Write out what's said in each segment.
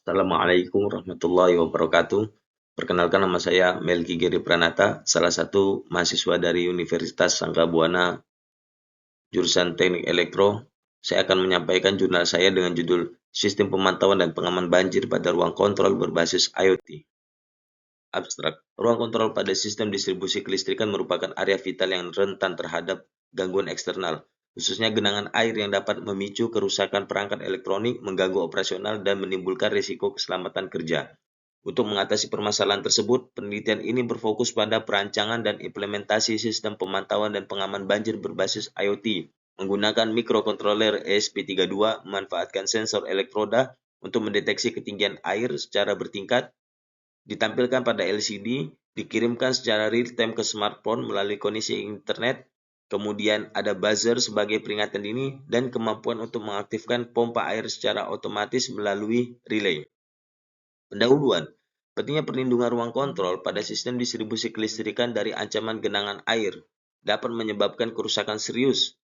Assalamualaikum warahmatullahi wabarakatuh. Perkenalkan, nama saya Melki Giri Pranata, salah satu mahasiswa dari Universitas Sangga Buana, jurusan Teknik Elektro. Saya akan menyampaikan jurnal saya dengan judul Sistem Pemantauan dan Pengaman Banjir pada Ruang Kontrol Berbasis IoT. Abstrak. Ruang kontrol pada sistem distribusi kelistrikan merupakan area vital yang rentan terhadap gangguan eksternal, khususnya genangan air yang dapat memicu kerusakan perangkat elektronik, mengganggu operasional, dan menimbulkan risiko keselamatan kerja. Untuk mengatasi permasalahan tersebut, penelitian ini berfokus pada perancangan dan implementasi sistem pemantauan dan pengaman banjir berbasis IoT, menggunakan mikrokontroler ESP32, memanfaatkan sensor elektroda untuk mendeteksi ketinggian air secara bertingkat, ditampilkan pada LCD, dikirimkan secara real-time ke smartphone melalui koneksi internet, kemudian ada buzzer sebagai peringatan dini, dan kemampuan untuk mengaktifkan pompa air secara otomatis melalui relay. Pendahuluan, pentingnya perlindungan ruang kontrol pada sistem distribusi kelistrikan dari ancaman genangan air dapat menyebabkan kerusakan serius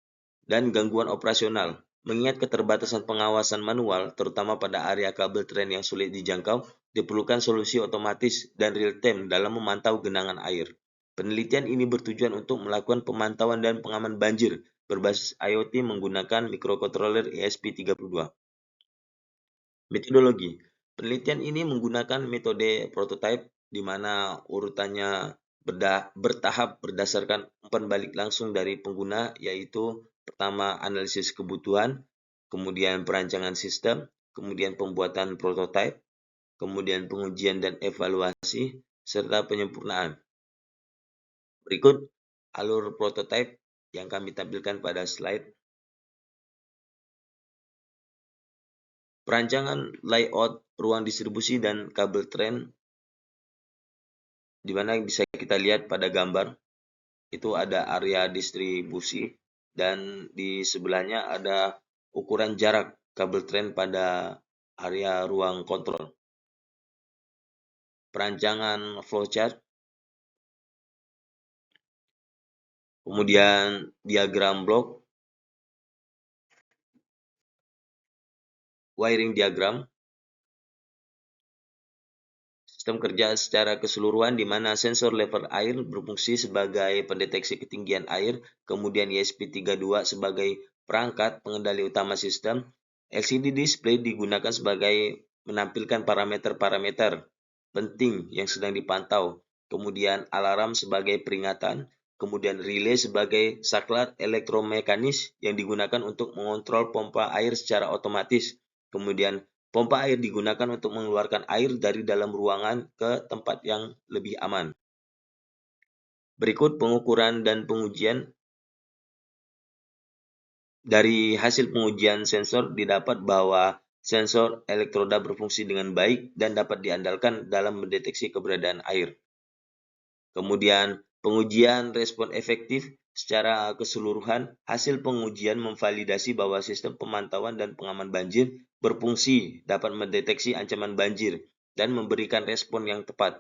dan gangguan operasional. Mengingat keterbatasan pengawasan manual, terutama pada area kabel tren yang sulit dijangkau, diperlukan solusi otomatis dan real-time dalam memantau genangan air. Penelitian ini bertujuan untuk melakukan pemantauan dan pengaman banjir berbasis IoT menggunakan mikrokontroler ESP32. Metodologi. Penelitian ini menggunakan metode prototype di mana urutannya bertahap berdasarkan umpan balik langsung dari pengguna, yaitu pertama analisis kebutuhan, kemudian perancangan sistem, kemudian pembuatan prototype, kemudian pengujian dan evaluasi, serta penyempurnaan. Berikut alur prototype yang kami tampilkan pada slide. Perancangan layout ruang distribusi dan kabel tren, di mana bisa kita lihat pada gambar, itu ada area distribusi dan di sebelahnya ada ukuran jarak kabel tren pada area ruang kontrol. Perancangan flowchart, kemudian diagram blok, wiring diagram, sistem kerja secara keseluruhan di mana sensor level air berfungsi sebagai pendeteksi ketinggian air, kemudian ESP32 sebagai perangkat pengendali utama sistem, LCD display digunakan sebagai menampilkan parameter-parameter penting yang sedang dipantau, kemudian alarm sebagai peringatan, kemudian relay sebagai saklar elektromekanis yang digunakan untuk mengontrol pompa air secara otomatis, kemudian pompa air digunakan untuk mengeluarkan air dari dalam ruangan ke tempat yang lebih aman. Berikut pengukuran dan pengujian. Dari hasil pengujian sensor didapat bahwa sensor elektroda berfungsi dengan baik dan dapat diandalkan dalam mendeteksi keberadaan air. Kemudian pengujian respon efektif. Secara keseluruhan, hasil pengujian memvalidasi bahwa sistem pemantauan dan pengaman banjir berfungsi dapat mendeteksi ancaman banjir dan memberikan respon yang tepat.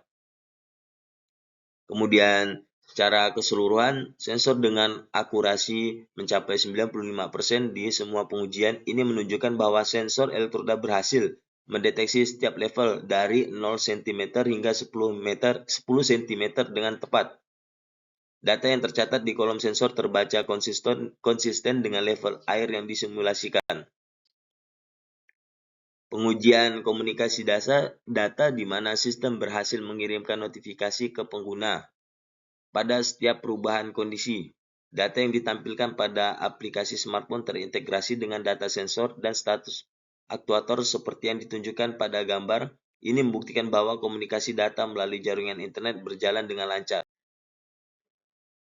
Kemudian secara keseluruhan, sensor dengan akurasi mencapai 95% di semua pengujian. Ini menunjukkan bahwa sensor elektroda berhasil mendeteksi setiap level dari 0 cm hingga 10 cm dengan tepat. Data yang tercatat di kolom sensor terbaca konsisten dengan level air yang disimulasikan. Pengujian komunikasi data di mana sistem berhasil mengirimkan notifikasi ke pengguna pada setiap perubahan kondisi. Data yang ditampilkan pada aplikasi smartphone terintegrasi dengan data sensor dan status aktuator seperti yang ditunjukkan pada gambar. Ini membuktikan bahwa komunikasi data melalui jaringan internet berjalan dengan lancar.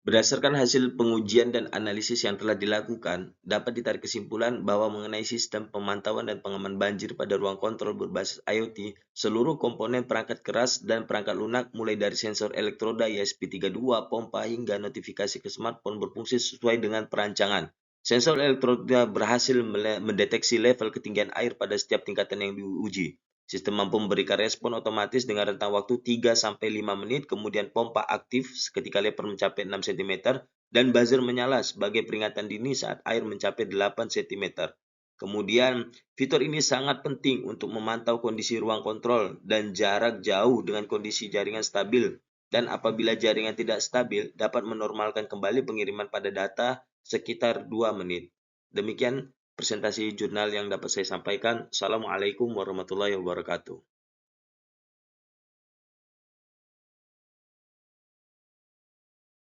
Berdasarkan hasil pengujian dan analisis yang telah dilakukan, dapat ditarik kesimpulan bahwa mengenai sistem pemantauan dan pengaman banjir pada ruang kontrol berbasis IoT, seluruh komponen perangkat keras dan perangkat lunak mulai dari sensor elektroda ESP32, pompa hingga notifikasi ke smartphone berfungsi sesuai dengan perancangan. Sensor elektroda berhasil mendeteksi level ketinggian air pada setiap tingkatan yang diuji. Sistem mampu memberikan respon otomatis dengan rentang waktu 3-5 menit, kemudian pompa aktif ketika level mencapai 6 cm, dan buzzer menyala sebagai peringatan dini saat air mencapai 8 cm. Kemudian, fitur ini sangat penting untuk memantau kondisi ruang kontrol dan jarak jauh dengan kondisi jaringan stabil. Dan apabila jaringan tidak stabil, dapat menormalkan kembali pengiriman pada data sekitar 2 menit. Demikian presentasi jurnal yang dapat saya sampaikan. Assalamualaikum warahmatullahi wabarakatuh.